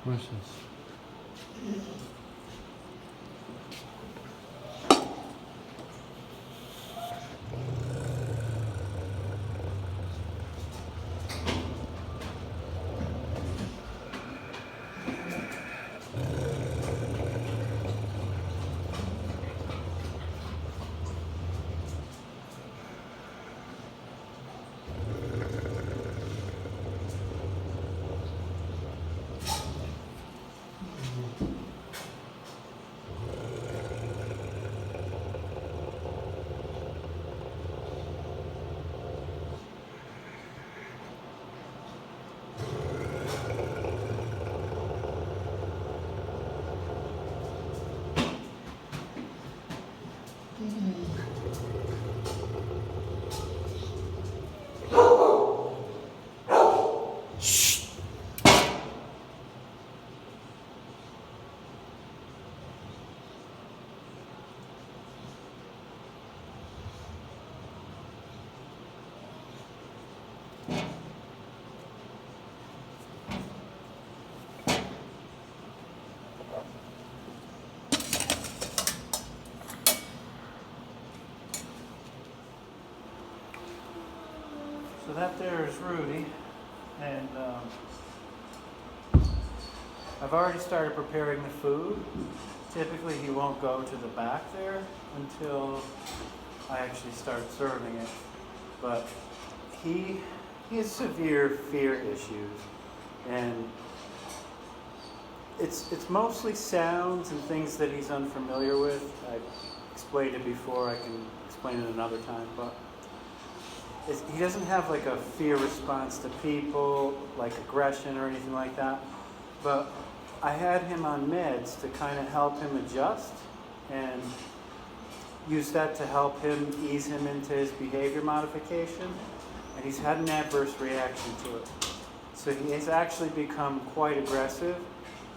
questions? So that there is Rudy, and I've already started preparing the food. Typically he won't go to the back there until I actually start serving it, but he has severe fear issues, and it's mostly sounds and things that he's unfamiliar with. I've explained it before, I can explain it another time, but he doesn't have like a fear response to people, like aggression or anything like that. But I had him on meds to kind of help him adjust and use that to help him ease him into his behavior modification. And he's had an adverse reaction to it. So he has actually become quite aggressive.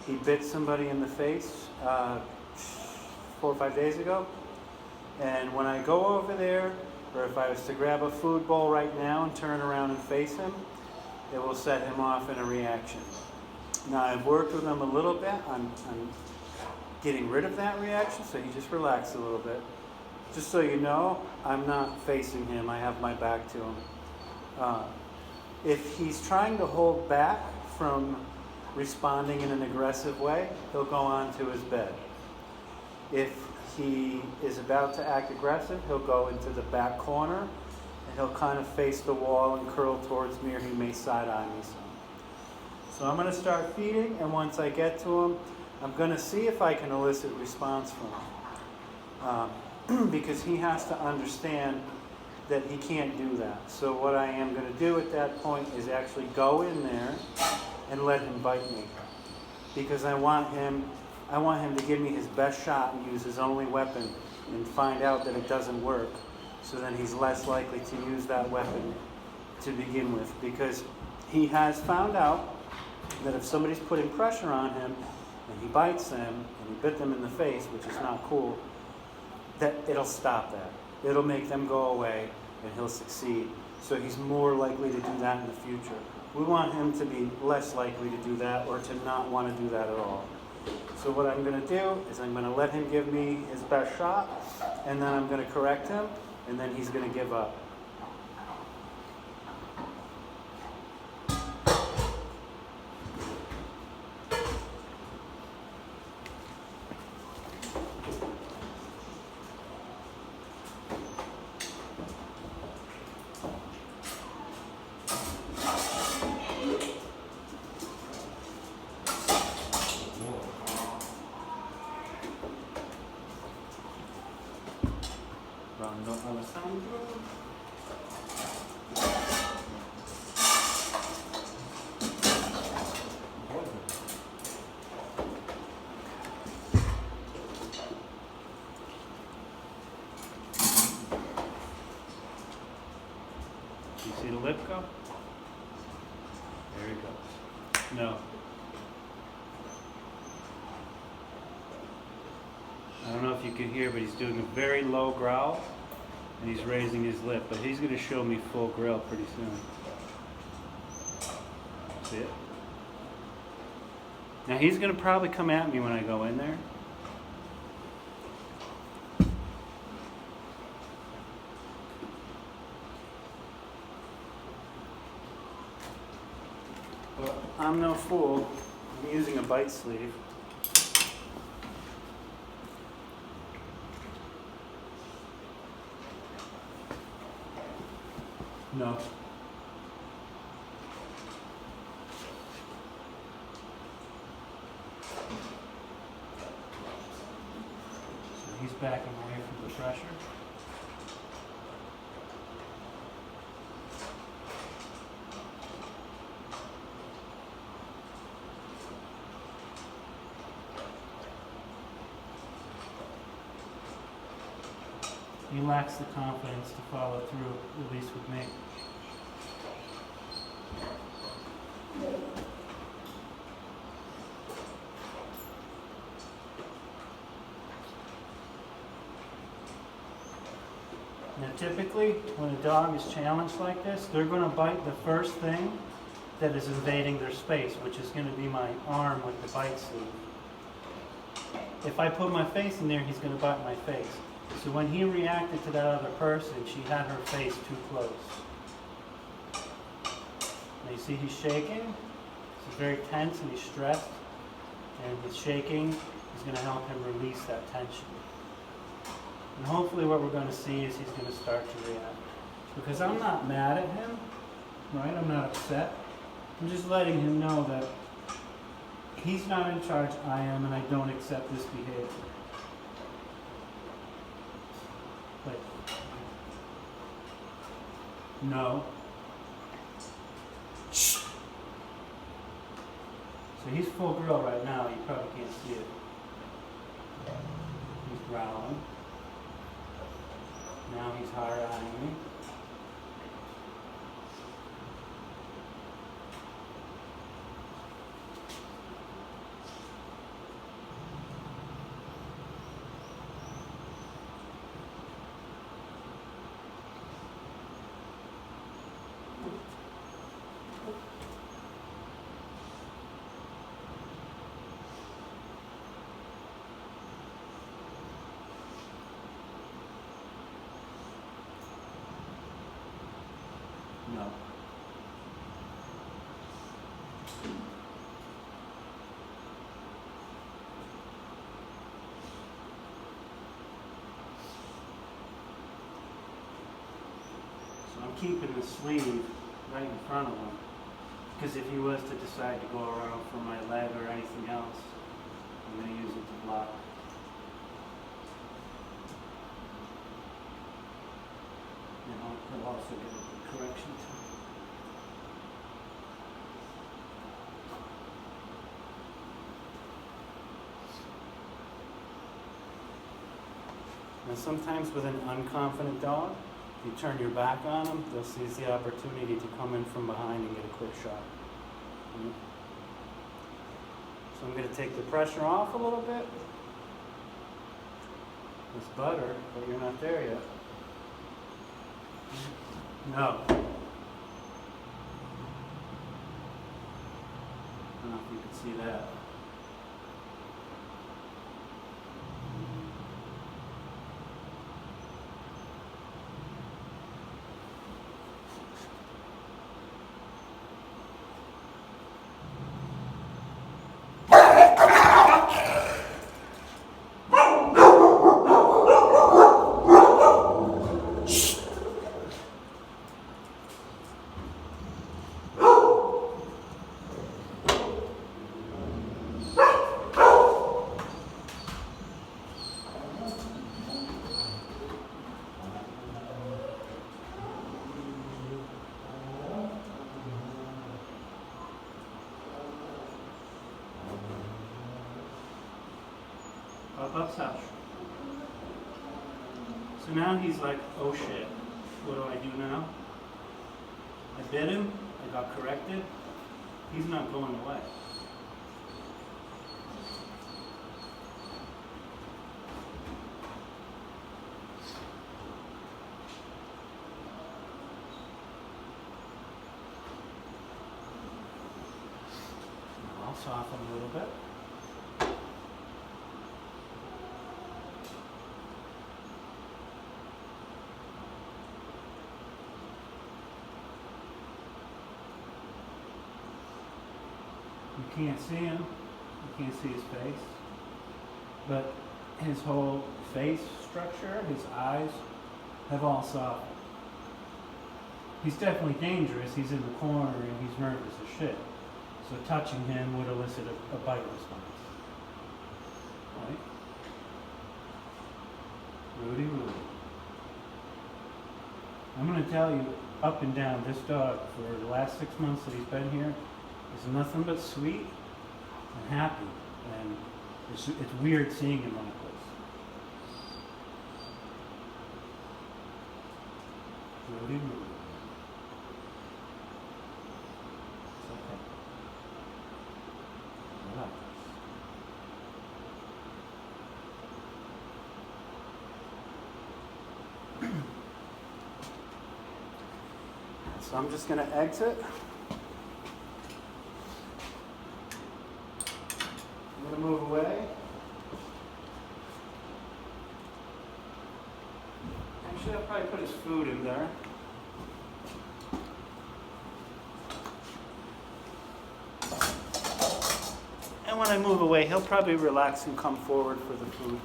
He bit somebody in the face 4 or 5 days ago. And when I go over there, or if I was to grab a food bowl right now and turn around and face him, it will set him off in a reaction. Now I've worked with him a little bit on getting rid of that reaction, so he just relaxed a little bit. Just so you know, I'm not facing him, I have my back to him. If he's trying to hold back from responding in an aggressive way, he'll go on to his bed. If he is about to act aggressive, he'll go into the back corner and he'll kind of face the wall and curl towards me, or he may side-eye me some. So I'm going to start feeding, and once I get to him, I'm going to see if I can elicit response from him. Because he has to understand that he can't do that. So what I am going to do at that point is actually go in there and let him bite me. Because I want him to give me his best shot and use his only weapon and find out that it doesn't work. So then he's less likely to use that weapon to begin with. Because he has found out that if somebody's putting pressure on him and he bites them and he bit them in the face, which is not cool, that it'll stop that. It'll make them go away and he'll succeed. So he's more likely to do that in the future. We want him to be less likely to do that, or to not want to do that at all. So what I'm going to do is I'm going to let him give me his best shot, and then I'm going to correct him, and then he's going to give up. Rondo Alessandro. You see the lip go? There he goes. No. I don't know if you can hear, but he's doing a very low growl, and he's raising his lip, but he's going to show me full grill pretty soon. See it? Now he's going to probably come at me when I go in there. But I'm no fool. I'm using a bite sleeve. No. So he's backing away from the pressure. He lacks the confidence to follow through, at least with me. Now typically, when a dog is challenged like this, they're going to bite the first thing that is invading their space, which is going to be my arm with the bite sleeve. If I put my face in there, he's going to bite my face. So when he reacted to that other person, she had her face too close. Now you see he's shaking. He's very tense and he's stressed. And his shaking is going to help him release that tension. And hopefully what we're going to see is he's going to start to react. Because I'm not mad at him, right? I'm not upset. I'm just letting him know that he's not in charge, I am, and I don't accept this behavior. Wait. No. Shh. So he's full grill right now. You probably can't see it. He's growling. Now he's hard-eyeing me. No. So I'm keeping the sleeve right in front of him, because if he was to decide to go around for my leg or anything else, I'm going to use it to block. And I'll also get a correction too. And sometimes with an unconfident dog, if you turn your back on them, they'll seize the opportunity to come in from behind and get a quick shot. So I'm going to take the pressure off a little bit. It's butter, but you're not there yet. No. I don't know if you can see that. Up, Sash. So now he's like, oh shit, what do I do now? I bit him, I got corrected, he's not going away. I'll soften a little bit. You can't see him, you can't see his face, but his whole face structure, his eyes, have all softened. He's definitely dangerous, he's in the corner and he's nervous as shit. So touching him would elicit a bite response. Right? Rudy. I'm going to tell you, up and down, this dog, for the last 6 months that he's been here, is nothing but sweet and happy. And it's weird seeing him like this. Rudy. It's okay. Relax. So I'm just going to exit. I'm going to move away. Actually, I'll probably put his food in there. And when I move away, he'll probably relax and come forward for the food.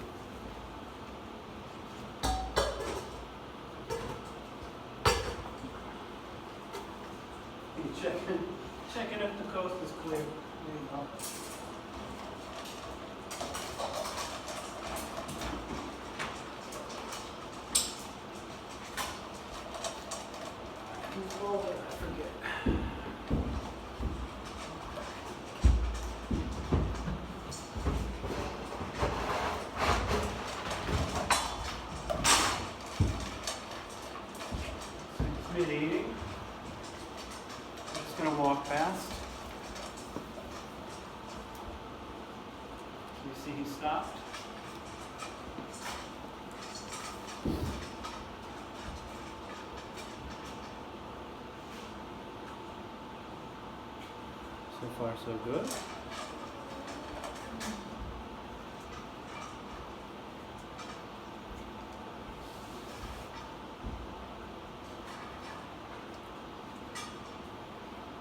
Checking if the coast is clear. There you go. I forget. It's mid-eating. I'm just going to walk past. You see he stopped. So far, so good.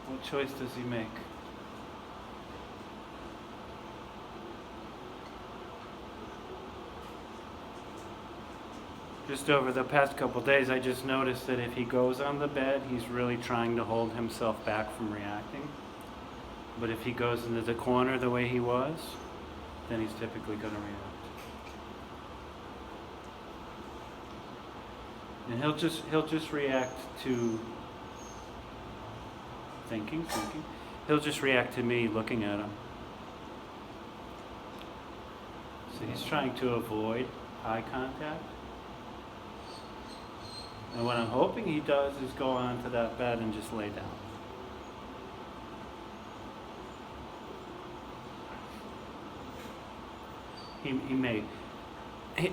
What choice does he make? Just over the past couple days, I just noticed that if he goes on the bed, he's really trying to hold himself back from reacting. But if he goes into the corner the way he was, then he's typically going to react. And he'll just react to thinking. He'll just react to me looking at him. So he's trying to avoid eye contact. And what I'm hoping he does is go onto that bed and just lay down.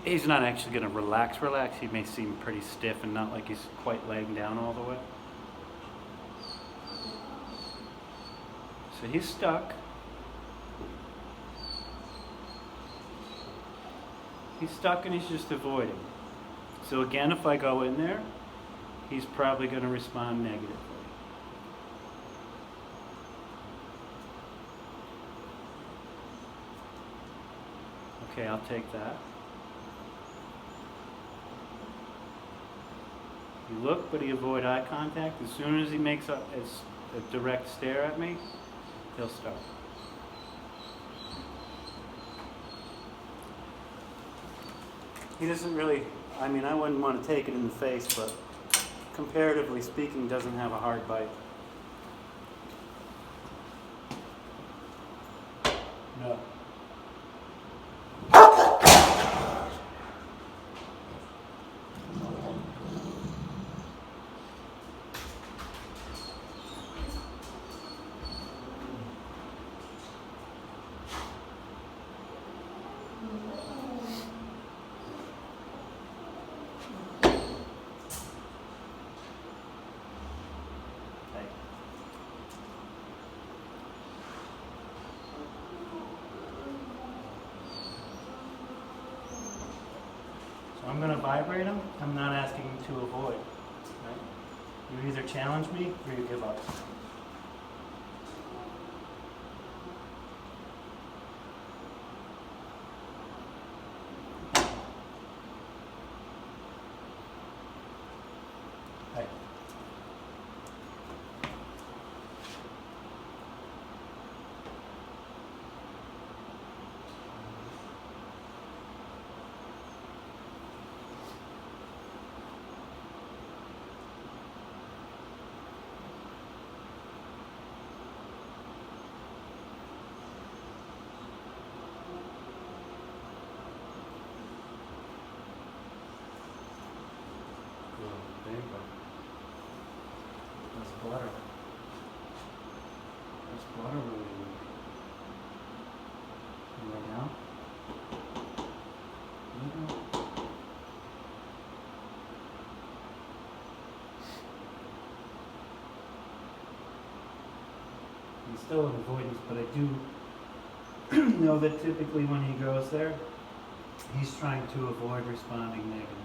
He's not actually going to relax. He may seem pretty stiff and not like he's quite laying down all the way. So he's stuck. He's stuck and he's just avoiding. So again, if I go in there, he's probably going to respond negatively. Okay, I'll take that. You look, but he avoid eye contact. As soon as he makes a direct stare at me, he'll start. He doesn't really, I wouldn't want to take it in the face, but comparatively speaking, doesn't have a hard bite. No. going to vibrate him, I'm not asking you to avoid. Right? You either challenge me or you give up. Hey. There you go. That's butter. That's butter, Rudy. And right now. He's still in avoidance, but I do know that typically when he goes there, he's trying to avoid responding negatively.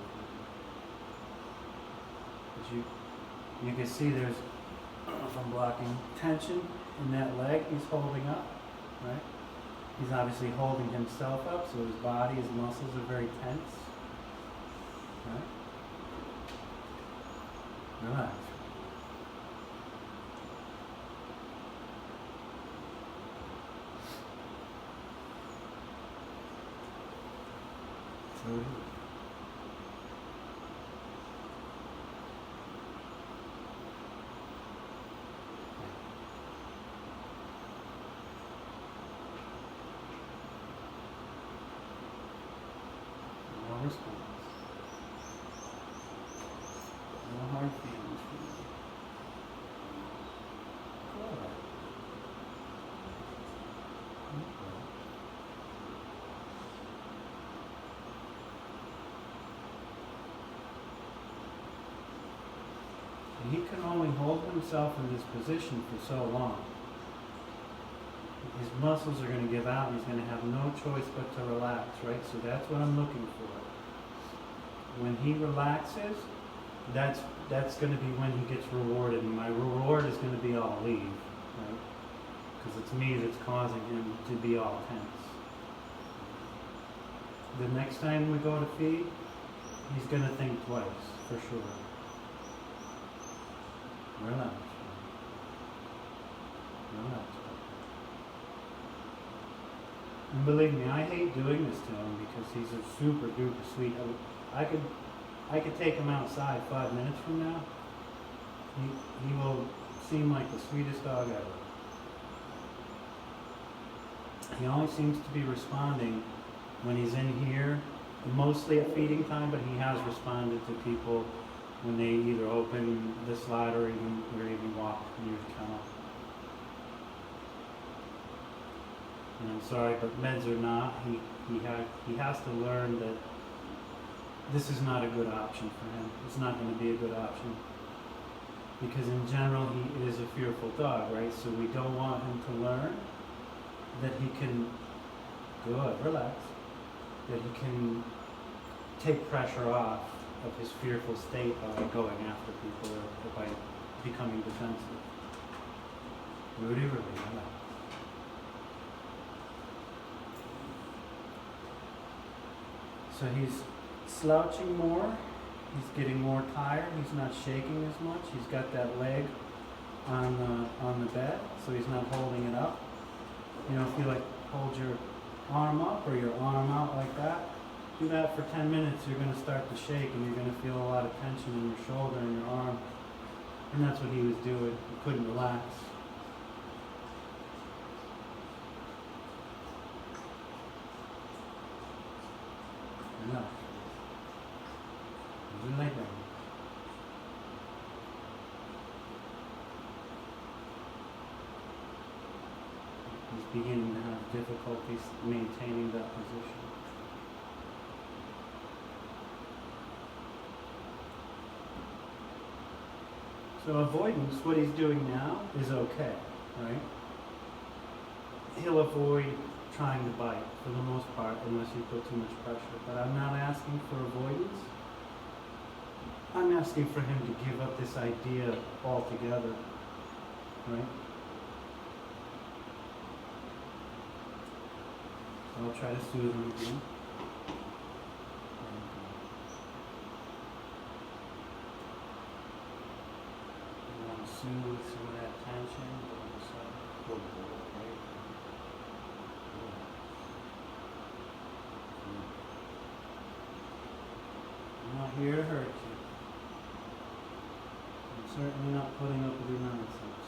You can see there's, if I'm blocking, tension in that leg he's holding up, right? He's obviously holding himself up, so his body, his muscles are very tense, right? Relax. Rudy. No response. No hard feelings for you. Good. Okay. And he can only hold himself in this position for so long. His muscles are going to give out and he's going to have no choice but to relax, right? So that's what I'm looking for. When he relaxes, that's going to be when he gets rewarded. And my reward is going to be all leave, right? Because it's me that's causing him to be all tense. The next time we go to feed, he's going to think twice, for sure. Relax. Relax. And believe me, I hate doing this to him because he's a super duper sweet. I could take him outside 5 minutes from now. He will seem like the sweetest dog ever. He only seems to be responding when he's in here, mostly at feeding time, but he has responded to people when they either open the slide or even walk near the kennel. And I'm sorry, but meds or not, he has to learn that this is not a good option for him. It's not going to be a good option. Because in general, he is a fearful dog, right? So we don't want him to learn that he can, relax, that he can take pressure off of his fearful state by going after people or by becoming defensive. Rudy, relax. So he's slouching more, he's getting more tired, he's not shaking as much, he's got that leg on the bed, so he's not holding it up. You know, if you like hold your arm up or your arm out like that, do that for 10 minutes, you're going to start to shake and you're going to feel a lot of tension in your shoulder and your arm. And that's what he was doing, he couldn't relax. Enough. Lay down. He's beginning to have difficulties maintaining that position. So avoidance, what he's doing now, is okay, right? He'll avoid trying to bite for the most part, unless you put too much pressure. But I'm not asking for avoidance. I'm asking for him to give up this idea altogether, right? So I'll try to soothe him again. You want to soothe some of that tension, but also pull the ball, right? I'm not here to hurt you. I'm certainly not putting up with your nonsense.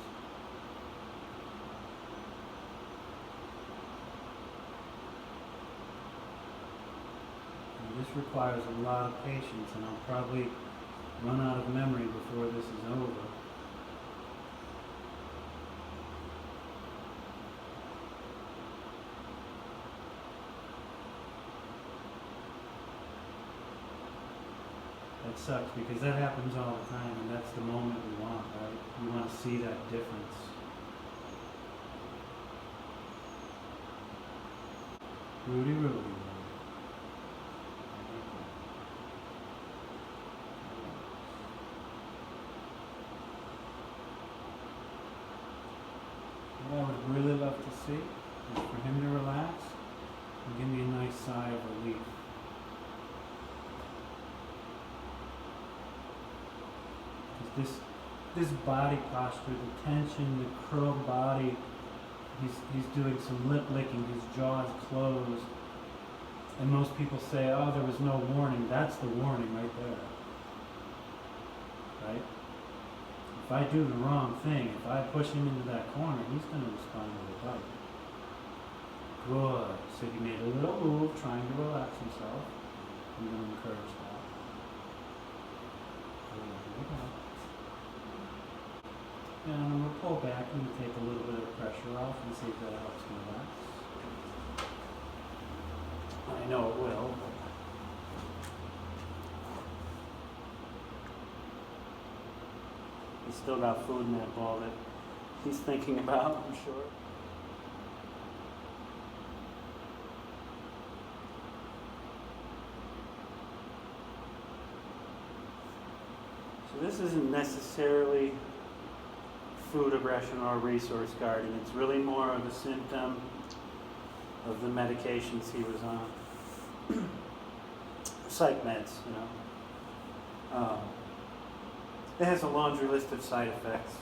And this requires a lot of patience, and I'll probably run out of memory before this is over. That sucks because that happens all the time, and that's the moment we want, right? We want to see that difference. Rudy, Rudy. What I would really love to see is for him to relax and give me a nice sigh of relief. This body posture, the tension, the curled body, he's doing some lip licking, his jaw is closed. And most people say, oh, there was no warning. That's the warning right there. Right? If I do the wrong thing, if I push him into that corner, he's going to respond with a bite. Good. So he made a little move, trying to relax himself. I'm going to encourage that. And I'm going to pull back and take a little bit of pressure off and see if that helps me relax. I know it will. He's still got food in that ball that he's thinking about, I'm sure. So this isn't necessarily food aggression or resource guarding. It's really more of a symptom of the medications he was on. Psych meds, you know. It has a laundry list of side effects.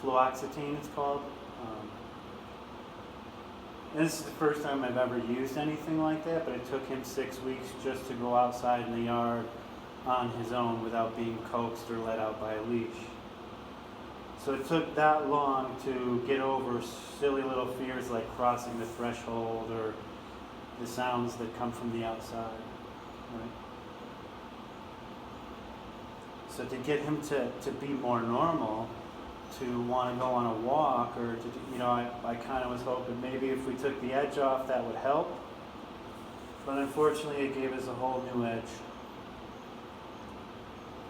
Fluoxetine, it's called. And this is the first time I've ever used anything like that, but it took him 6 weeks just to go outside in the yard on his own without being coaxed or let out by a leash. So it took that long to get over silly little fears like crossing the threshold or the sounds that come from the outside. Right? So to get him to be more normal, to want to go on a walk, or to, you know, I kind of was hoping maybe if we took the edge off that would help. But unfortunately it gave us a whole new edge. It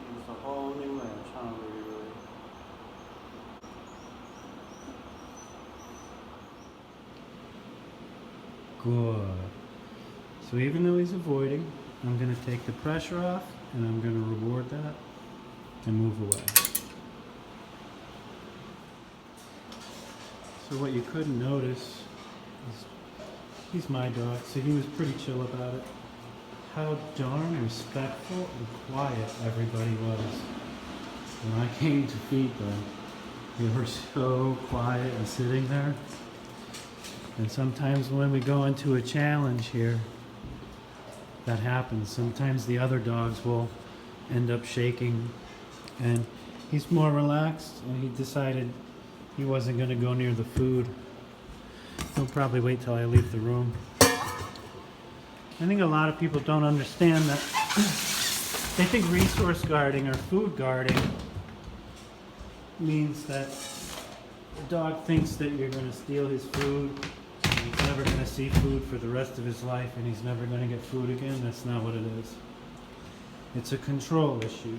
gave us a whole new edge, huh, Rudy? Good. So even though he's avoiding, I'm going to take the pressure off and I'm going to reward that and move away. So what you couldn't notice is he's my dog, so he was pretty chill about it. How darn respectful and quiet everybody was. When I came to feed them, they were so quiet and sitting there. And sometimes when we go into a challenge here, that happens. Sometimes the other dogs will end up shaking, and he's more relaxed, and he decided he wasn't going to go near the food. He'll probably wait till I leave the room. I think a lot of people don't understand that. They think resource guarding or food guarding means that the dog thinks that you're going to steal his food. He's never going to see food for the rest of his life, and he's never going to get food again. That's not what it is. It's a control issue.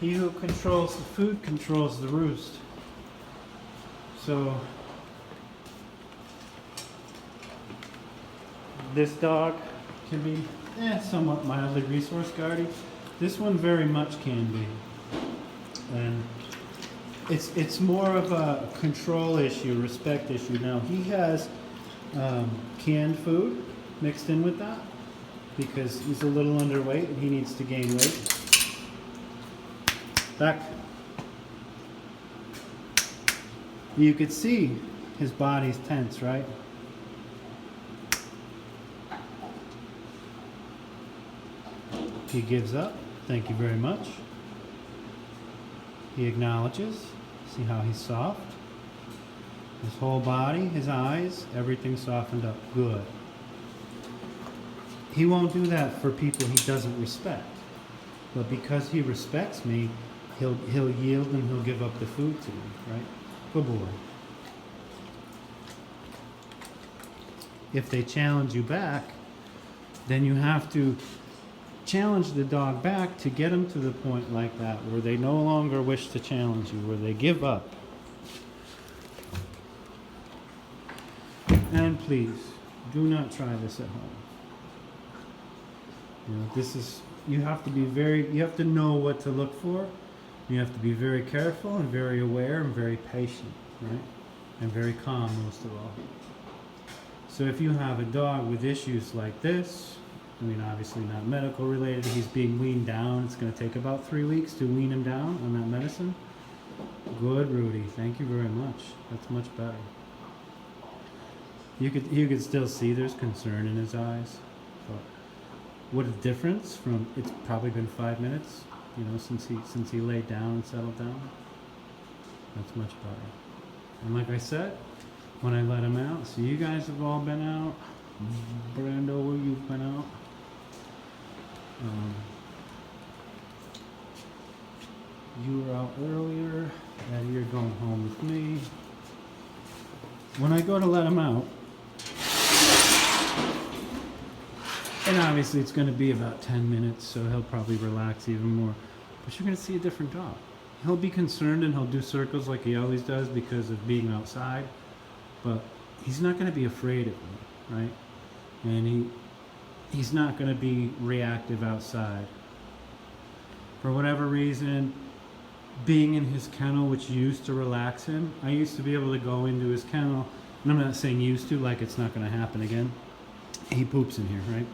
He who controls the food controls the roost. So this dog can be somewhat mildly resource guarding. This one very much can be. And it's more of a control issue, respect issue. Now he has canned food mixed in with that because he's a little underweight and he needs to gain weight. Back. You could see his body's tense, right? He gives up. Thank you very much. He acknowledges. See how he's soft? His whole body, his eyes, everything softened up. Good. He won't do that for people he doesn't respect. But because he respects me, he'll yield and he'll give up the food to me, right? Good boy. If they challenge you back, then you have to challenge the dog back to get them to the point like that where they no longer wish to challenge you, where they give up. And please, do not try this at home. You know, this is, you have to be you have to know what to look for. You have to be very careful and very aware and very patient, right? And very calm most of all. So if you have a dog with issues like this, I mean, obviously not medical related, he's being weaned down. It's going to take about 3 weeks to wean him down on that medicine. Good, Rudy. Thank you very much. That's much better. You could still see there's concern in his eyes. But what a difference from, it's probably been 5 minutes, you know, since he laid down and settled down. That's much better. And like I said, when I let him out, so you guys have all been out. Brando, where you've been out. You were out earlier. Eddie, you're going home with me. When I go to let him out, and obviously it's going to be about 10 minutes, so he'll probably relax even more. But you're going to see a different dog. He'll be concerned and he'll do circles like he always does because of being outside. But he's not going to be afraid of me, right? And he's not going to be reactive outside. For whatever reason, being in his kennel, which used to relax him, I used to be able to go into his kennel, and I'm not saying used to, like it's not going to happen again. He poops in here, right?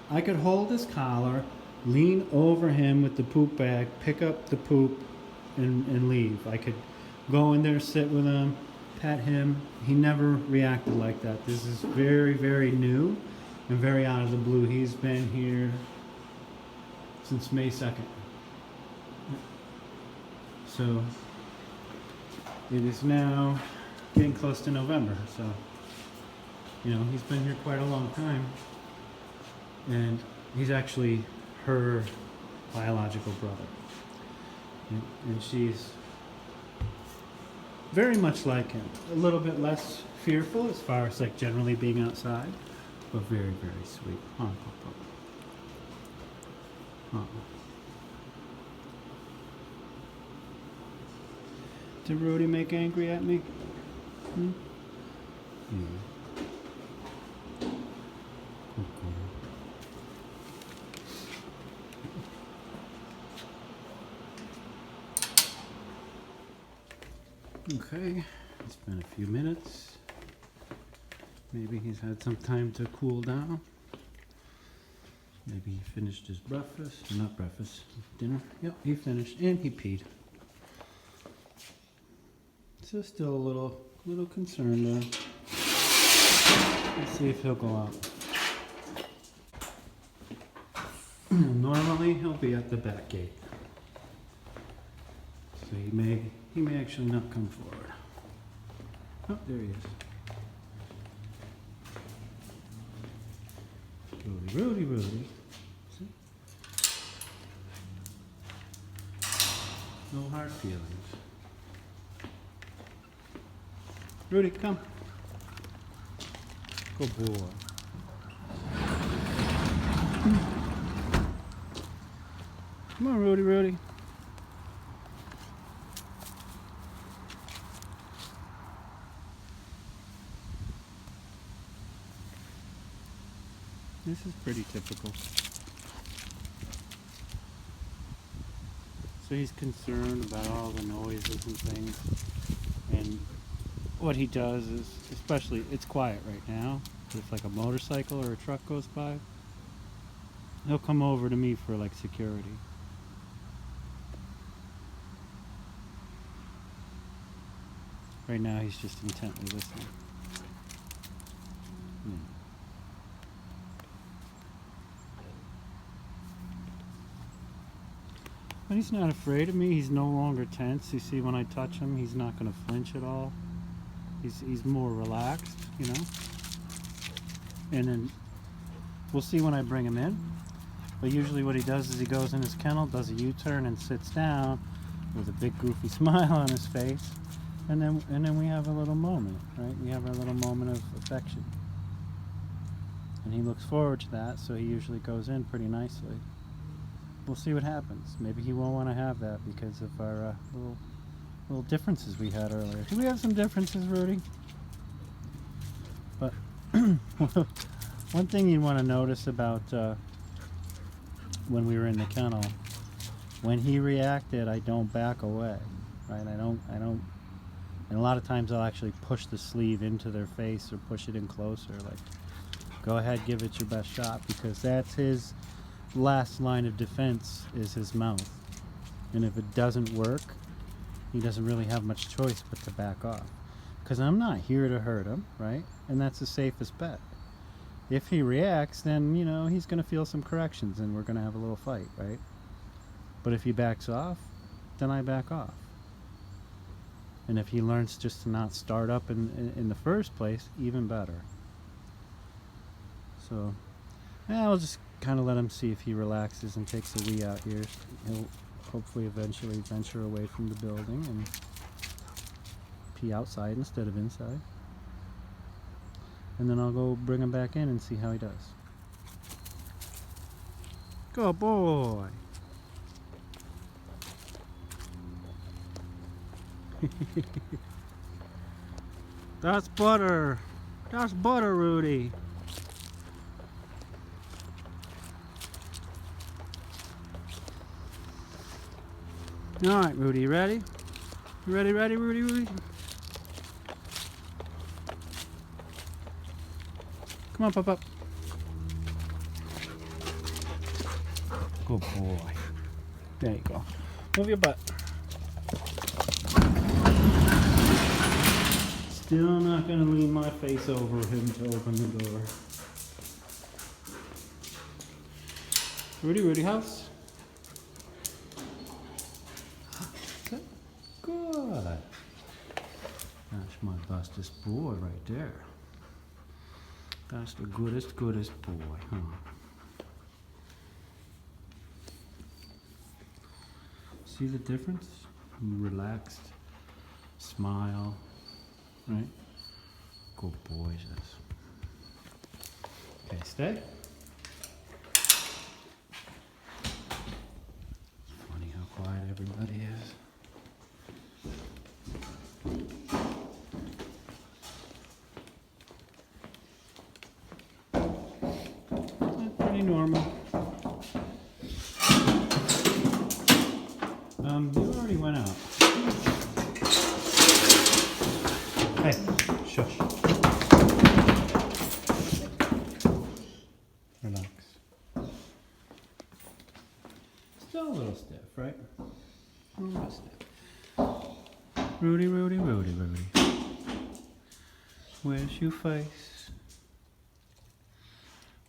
I could hold his collar, lean over him with the poop bag, pick up the poop, and leave. I could go in there, sit with him, pet him. He never reacted like that. This is very, very new and very out of the blue. He's been here since May 2nd. So it is now getting close to November. So, you know, he's been here quite a long time. And he's actually her biological brother. And she's very much like him. A little bit less fearful as far as like generally being outside, but very, very sweet. Did Rudy make angry at me? Hmm? Okay, it's been a few minutes. Maybe he's had some time to cool down. Maybe he finished his breakfast. Not breakfast, dinner. Yep, he finished and he peed. So still a little concerned there. Let's see if he'll go out. Normally he'll be at the back gate. So he may actually not come forward. Oh, there he is. Rudy, Rudy. See? No hard feelings. Rudy, come. Good boy. Come on, Rudy, Rudy. This is pretty typical. So he's concerned about all the noises and things. And what he does is, especially, it's quiet right now, but if like a motorcycle or a truck goes by, he'll come over to me for like security. Right now he's just intently listening. But he's not afraid of me. He's no longer tense. You see, when I touch him, he's not going to flinch at all. He's more relaxed, you know. And then we'll see when I bring him in. But usually what he does is he goes in his kennel, does a U-turn, and sits down with a big goofy smile on his face. And then we have a little moment, right? We have our little moment of affection. And he looks forward to that, so he usually goes in pretty nicely. We'll see what happens. Maybe he won't want to have that because of our little differences we had earlier. Do we have some differences, Rudy? But one thing you want to notice about when we were in the kennel, when he reacted, I don't back away, right? I don't. And a lot of times I'll actually push the sleeve into their face or push it in closer. Like, go ahead, give it your best shot, because that's his last line of defense, is his mouth. And if it doesn't work, he doesn't really have much choice but to back off. Because I'm not here to hurt him, right? And that's the safest bet. If he reacts, then, you know, he's going to feel some corrections and we're going to have a little fight, right? But if he backs off, then I back off. And if he learns just to not start up in the first place, even better. So, yeah, I'll just kind of let him see if he relaxes and takes a wee out here. He'll hopefully eventually venture away from the building and pee outside instead of inside. And then I'll go bring him back in and see how he does. Good boy! That's butter. That's butter, Rudy. All right, Rudy, you ready? You ready, Rudy? Come on, Pop. Good boy. There you go. Move your butt. Still not going to lean my face over him to open the door. Rudy, house. Good. That's my bestest boy right there. That's the goodest boy, huh? See the difference? Relaxed, smile. Right? Good boys. Okay, stay. Funny how quiet everybody is. Pretty normal. You already went out. Hey, shush. Relax. Still a little stiff, right? A little stiff. Rudy. Where's your face?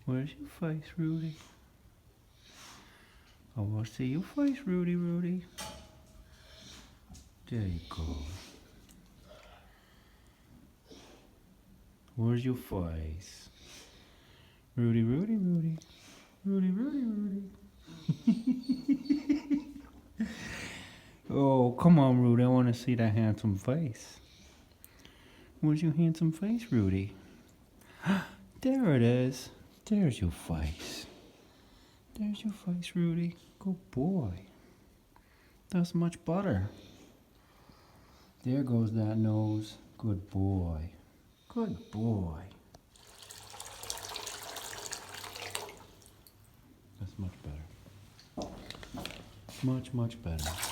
Where's your face, Rudy? I want to see your face, Rudy. There you go. Where's your face? Rudy. Oh, come on, Rudy. I want to see that handsome face. Where's your handsome face, Rudy? There it is. There's your face. There's your face, Rudy. Good boy. That's much butter. There goes that nose. Good boy. Good boy. Much, much better.